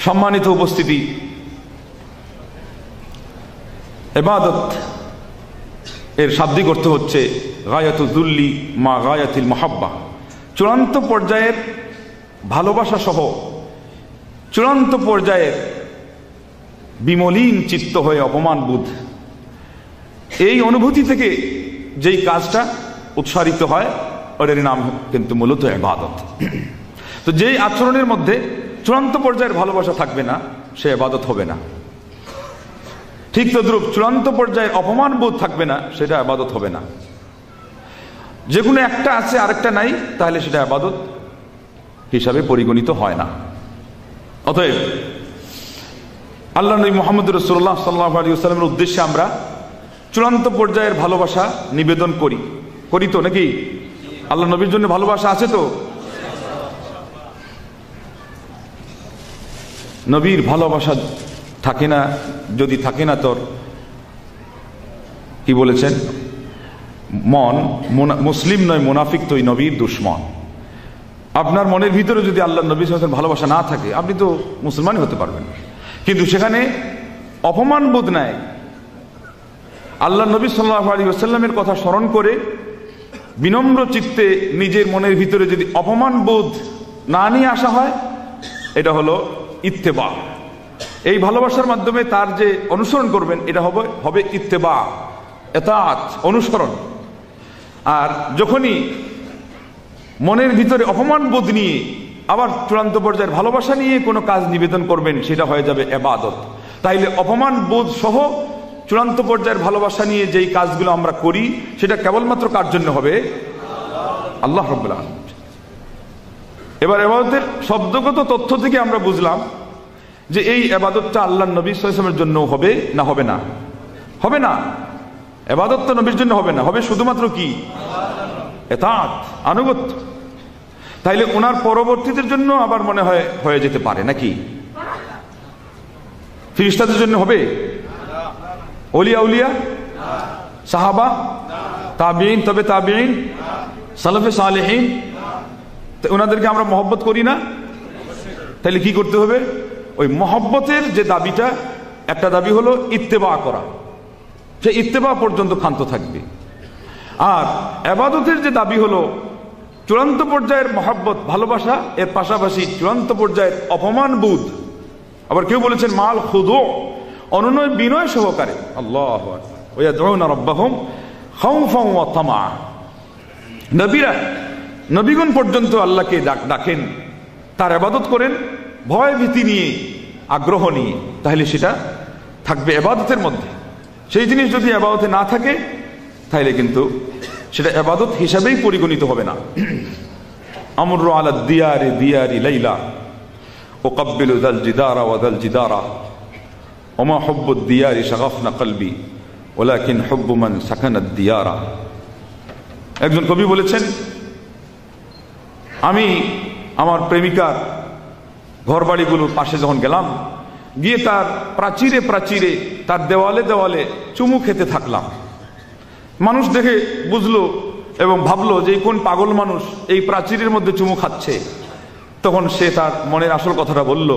সম্মানিত উপস্থিতি, ইবাদত এর শাব্দিক অর্থ হচ্ছে গায়াতুল যুল্লি মা গায়াতিল মুহাব্বা, চূড়ান্ত পর্যায়ের ভালোবাসা সহ চূড়ান্ত পর্যায়ের বিমলিন চিত্ত হয়ে অপমান বোধ, এই অনুভূতি থেকে যেই কাজটা উৎসারিত হয় ওটার নাম কিন্তু মূলত ইবাদত। তো যেই আচরণের মধ্যে চূড়ান্ত পর্যায়ের ভালোবাসা থাকবে না সে ইবাদত হবে না। ঠিক তদ্রূপ চূড়ান্ত পর্যায়ের অপমান বোধ থাকবে না সেটা ইবাদত হবে না। যে কোনো একটা আছে আরেকটা নাই তাহলে সেটা ইবাদত হিসাবে পরিগণিত হয় না। অতএব আল্লাহ নবী মুহাম্মদ রাসূলুল্লাহ সাল্লাল্লাহু আলাইহি ওয়াসাল্লামের উদ্দেশ্যে আমরা চূড়ান্ত পর্যায়ের ভালোবাসা নিবেদন করি তো নাকি? আল্লাহ নবীর জন্য ভালোবাসা আছে তো? নবীর ভালোবাসা থাকে না, যদি থাকে না তোর কি বলেছেন, মন মুসলিম নয় মুনাফিক, তুই নবীর দুশমন। আপনার মনের ভিতরে যদি আল্লাহ নবী সাল্লাল্লাহু আলাইহি ওয়াসাল্লাম ভালোবাসা না থাকে আপনি তো মুসলমানই হতে পারবেন না। কিন্তু সেখানে অপমান বোধ নাই, আল্লাহ নবী সাল্লাল্লাহু আলাইহি ওয়াসাল্লামের কথা স্মরণ করে বিনম্র চিত্তে নিজের মনের ভিতরে যদি অপমান বোধ না নিয়ে আসা হয়, এটা হলো ইত্তেবা। এই ভালোবাসার মাধ্যমে তার যে অনুসরণ করবেন এটা হবে ইত্তেবা, এতাত, অনুসরণ। আর যখনই মনের ভিতরে অপমান বোধ নিয়ে আবার চূড়ান্ত পর্যায়ের ভালোবাসা নিয়ে কোনো কাজ নিবেদন করবেন সেটা হয়ে যাবে ইবাদত। তাইলে অপমান বোধ সহ চূড়ান্ত পর্যায়ের ভালোবাসা নিয়ে যেই কাজগুলো আমরা করি সেটা কেবলমাত্র কার জন্য হবে? আল্লাহ রাব্বুল আলামিন। এবার ইবাদতের শব্দগত তথ্য থেকে আমরা বুঝলাম যে এই ইবাদতটা আল্লাহর নবী সাল্লাল্লাহু আলাইহি ওয়াসাল্লামের জন্য হবে না হবে না? হবে না। ইবাদত তো নবীর জন্য হবে না, হবে শুধুমাত্র কি? এতাত, আনুগত্য। তাইলে ওনার পরবর্তীদের জন্য আবার মনে হয় হয়ে যেতে পারে নাকি? ফেরেশতাদের জন্য হবে? ওলিয়া উলিয়া, সাহাবা, তাবিঈন, তবে তাবিঈন, সালাফে সালেহিন, ওনাদেরকে আমরা মহব্বত করি না? তাহলে কি করতে হবে? ওই মহব্বতের যে দাবিটা, একটা দাবি হলো ইত্তেবা করা, সে ইত্তেবা পর্যন্ত ক্ষান্ত থাকবে। আর ইবাদতের যে দাবি হলো চূড়ান্ত পর্যায়ের মহব্বত, ভালোবাসা, এর পাশাপাশি চূড়ান্ত পর্যায়ের অপমান বোধ। আবার কেউ বলেছেন মাল খুদু, অনুনয় বিনয় সহকারে। আল্লাহু আকবার। ওয়ায়াদউনা রাব্বাহুম খাউফান ওয়া তামা। নবীগণ পর্যন্ত আল্লাহকে ডাকেন, তার ইবাদত করেন ভয় ভীতি নিয়ে, আগ্রহ নিয়ে, তাহলে সেটা থাকবে ইবাদতের মধ্যে। সেই জিনিস যদি ইবাদতে না থাকে তাহলে কিন্তু সেটা ইবাদত হিসাবেই পরিগণিত হবে না। আমরু আলা দিয়ারি দিয়ারি লাইলা উকাব্বিলু যাল জিদারা ওয়া যাল জিদারা ওমা হুব্বুদ দিয়ারি শাগাফনা কলবি ওয়ালাকিন হুব্বু মান সাকানাদ দিয়ারা। একজন কবি বলেছেন, আমি আমার প্রেমিকার ঘরবাড়িগুলোর পাশে যখন গেলাম, গিয়ে তার প্রাচীরে প্রাচীরে, তার দেওয়ালে দেওয়ালে চুমু খেতে থাকলাম। মানুষ দেখে বুঝলো এবং ভাবলো যে কোন পাগল মানুষ এই প্রাচীরের মধ্যে চুমু খাচ্ছে। তখন সে তার মনের আসল কথাটা বলল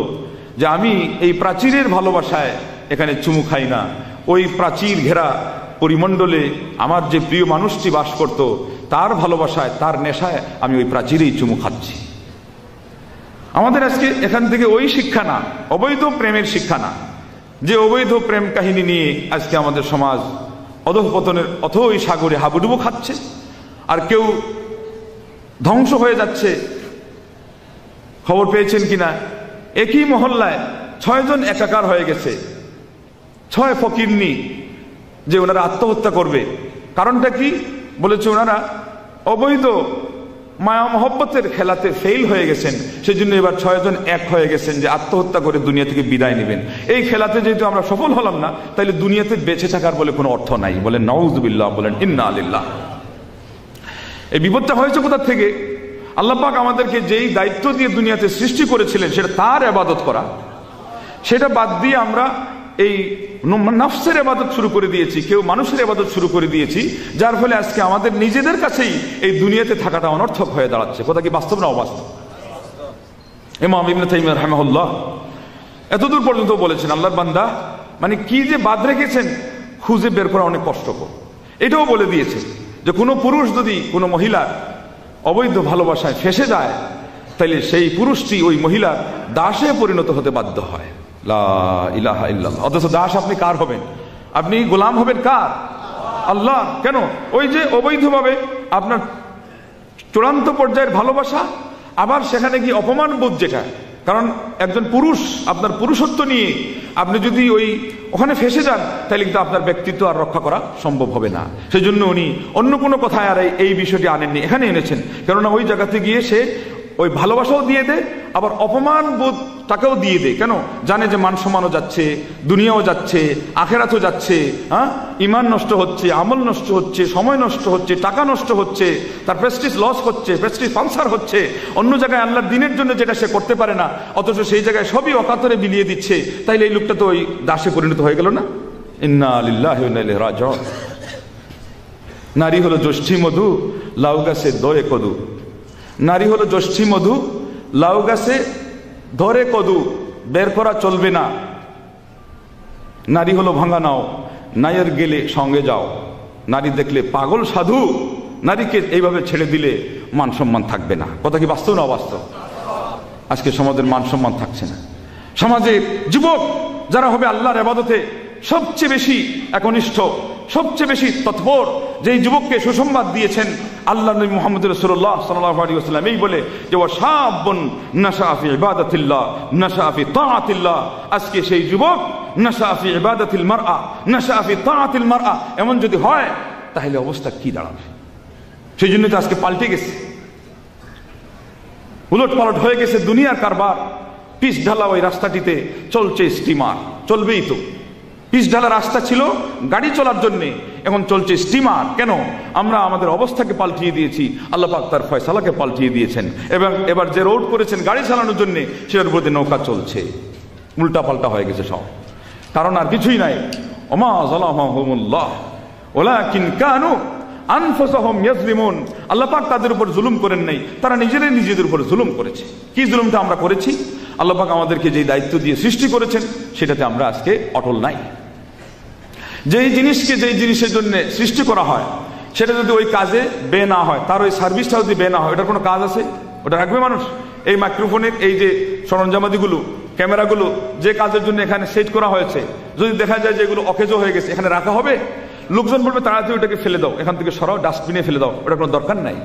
যে আমি এই প্রাচীরের ভালোবাসায় এখানে চুমু খাই না, ওই প্রাচীর ঘেরা পরিমণ্ডলে আমার যে প্রিয় মানুষটি বাস করত তার ভালোবাসায়, তার নেশায় আমি ওই প্রাচীরেই চুমু খাচ্ছি। আমাদের আজকে এখান থেকে ওই শিক্ষা না, অবৈধ প্রেমের শিক্ষা না, যে অবৈধ প্রেম কাহিনী নিয়ে আজকে আমাদের সমাজ অধঃপতনের অথই সাগরে হাবুডুবু খাচ্ছে, আর কেউ ধ্বংস হয়ে যাচ্ছে। খবর পেয়েছেন কিনা, একই মহল্লায় 6 জন একাকার হয়ে গেছে, 6 ফকিরনি, যে ওনারা আত্মহত্যা করবে। কারণটা কি? বলেছে ওনারা অবৈধ মায়া মহব্বতের খেলাতে ফেল হয়ে গেছেন, সেজন্য এবার 6 জন এক হয়ে গেছেন যে আত্মহত্যা করে দুনিয়া থেকে বিদায় নেবেন। এই খেলাতে যেহেতু আমরা সফল হলাম না, তাইলে দুনিয়াতে বেঁচে থাকার বলে কোনো অর্থ নাই। বলেন নাউযুবিল্লাহ, বলেন ইন্না লিল্লাহ। এই বিপদটা হয়েছে কোথা থেকে? আল্লাহ পাক আমাদেরকে যেই দায়িত্ব দিয়ে দুনিয়াতে সৃষ্টি করেছিলেন সেটা তার ইবাদত করা, সেটা বাদ দিয়ে আমরা এই নফসের ইবাদত শুরু করে দিয়েছি, কেউ মানুষের ইবাদত শুরু করে দিয়েছি, যার ফলে আজকে আমাদের নিজেদের কাছেই এই দুনিয়াতে থাকাটা অনর্থক হয়ে দাঁড়াচ্ছে। কথা কি বাস্তব না অবাস্তব? ইমাম ইবনে তাইমিয়া রাহিমাহুল্লাহ এতদূর পর্যন্ত বলেছেন আল্লাহর বান্দা মানে কি যে বাদ রেখেছেন খুঁজে বের করা অনেক কষ্টকর। এটাও বলে দিয়েছে যে কোনো পুরুষ যদি কোনো মহিলার অবৈধ ভালোবাসায় ফেসে যায় তাইলে সেই পুরুষটি ওই মহিলার দাসে পরিণত হতে বাধ্য হয়। লা ইলাহা ইল্লাল্লাহ। অথচ দাস আপনি কার হবেন? আপনি গোলাম হবেন কার? আল্লাহ। কেন? ওই যে অবৈধভাবে আপনার চূড়ান্ত পর্যায়ের ভালোবাসা, আবার সেখানে কি অপমান বোধ, যেটা কারণ একজন পুরুষ আপনার পুরুষত্ব নিয়ে আপনি যদি ওখানে ফেসে যান তাহলে কিন্তু আপনার ব্যক্তিত্ব আর রক্ষা করা সম্ভব হবে না। সেই জন্য উনি অন্য কোনো কথায় আর এই বিষয়টি আনেননি, এখানে এনেছেন। কেননা ওই জায়গাতে গিয়ে সে ওই ভালোবাসাও দিয়ে দেয়, আবার অপমান বোধ তাকেও দিয়ে দেয়। কেন? জানে যে মান সম্মানও যাচ্ছে, দুনিয়াও যাচ্ছে, আখেরাতও যাচ্ছে, ইমান নষ্ট হচ্ছে, আমল নষ্ট হচ্ছে, সময় নষ্ট হচ্ছে, টাকা নষ্ট হচ্ছে, তার প্রেস্টিজ লস হচ্ছে, প্রেস্টিজ পানসার হচ্ছে, অন্য জায়গায় আল্লাহর দিনের জন্য যেটা সে করতে পারে না, অথচ সেই জায়গায় সবই অকাতরে বিলিয়ে দিচ্ছে। তাইলে এই লোকটা তো ওই দাসে পরিণত হয়ে গেল না? ইন্না লিল্লাহি ওয়া ইন্না ইলাইহি রাজিউন। নারী হলো জ্যোষ্ঠী মধু, লাউ গাছে দয়ে কদু। নারী হলো জ্যোষ্ঠী মধু, লাউ গাছে ধরে কদু, বের করা চলবে না। নারী হলো ভাঙা নাও, নায়ের গেলে সঙ্গে যাও। নারী দেখলে পাগল সাধু, নারীকে এইভাবে ছেড়ে দিলে মান সম্মান থাকবে না। কথা কি বাস্তব না অবাস্তব? আজকে সমাজের মান সম্মান থাকছে না। সমাজের যুবক যারা হবে আল্লাহর ইবাদতে সবচেয়ে বেশি একনিষ্ঠ, সবচেয়ে বেশি তৎপর, যেই যুবককে সুসংবাদ দিয়েছেন আল্লাহ নবী মুহাম্মদ রাসূলুল্লাহ সাল্লাল্লাহু আলাইহি ওয়াসাল্লাম, এই বলে যে ওয়াশাবুন নাশা ফি ইবাদাতিল্লাহ নাশা ফি তাআতিল্লাহ। আজকে সেই যুবক নাশা ফি ইবাদাতিল মারআ নাশা ফি তাআতিল মারআ এমন যদি হয় তাহলে অবস্থা কি দাঁড়াবে? সেই জন্য তো আজকে পাল্টে গেছে, উলট পালট হয়ে গেছে দুনিয়ার কারবার। পিচ ঢালা ওই রাস্তাটিতে চলছে স্টিমার, চলবেই তো। পিচ ঢালা রাস্তা ছিল গাড়ি চলার জন্য, এখন চলছে স্টিমার। কেন? আমরা আমাদের অবস্থাকে পাল্টিয়ে দিয়েছি, আল্লাহ পাক তার ফয়সালাকে পাল্টিয়ে দিয়েছেন। এবং এবার যে রোড করেছেন গাড়ি চালানোর জন্য, সেটার উপর নৌকা চলছে, উল্টা পাল্টা হয়ে গেছে সব। কারণ আর কিছুই নাই। ওমা যালামাহুমুল্লাহ ওয়ালাকিন কানু আনফুসাহুম ইয়াজলিমুন। আল্লাহ পাক তাদের উপর জুলুম করেন নাই, তারা নিজেরাই নিজেদের উপর জুলুম করেছে। কি জুলুমটা আমরা করেছি? আল্লাহ পাক আমাদেরকে যেই দায়িত্ব দিয়ে সৃষ্টি করেছেন সেটাতে আমরা আজকে অটল নাই। যেই জিনিসকে যেই জিনিসের জন্য সৃষ্টি করা হয় সেটা যদি ওই কাজে বে না হয়, তার ওই সার্ভিসটা যদি বে না হয়, ওটার কোনো কাজ আছে? ওটা রাখবে মানুষ? এই মাইক্রোফোনের এই যে সরঞ্জামাদিগুলো, ক্যামেরাগুলো যে কাজের জন্য এখানে সেট করা হয়েছে, যদি দেখা যায় যে এগুলো অকেজো হয়ে গেছে, এখানে রাখা হবে? লোকজন বলবে তাড়াতাড়ি ওটাকে ফেলে দাও, এখান থেকে সরাও, ডাস্টবিনে ফেলে দাও, ওটার কোনো দরকার নাই।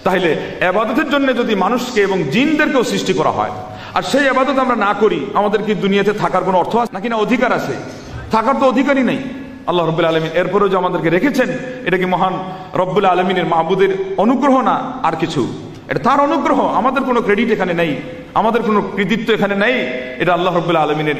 তাহলে ইবাদতের জন্য যদি মানুষকে এবং জিনদেরকেও সৃষ্টি করা হয়, আর সেই ইবাদত আমরা না করি, আমাদের কি দুনিয়াতে থাকার কোনো অর্থ আছে নাকি? না অধিকার আছে? থাকার তো অধিকারই নেই। আল্লাহ রাব্বুল আলামিন এরপরেও যে আমাদেরকে রেখেছেন, এটা কি মহান রব্বুল আলামিনের মাহবুদের অনুগ্রহ না আর কিছু? এটা তার অনুগ্রহ, আমাদের কোনো ক্রেডিট এখানে নেই, আমাদের কোনো কৃতিত্ব এখানে নেই। এটা আল্লাহ রাব্বুল আলামিনের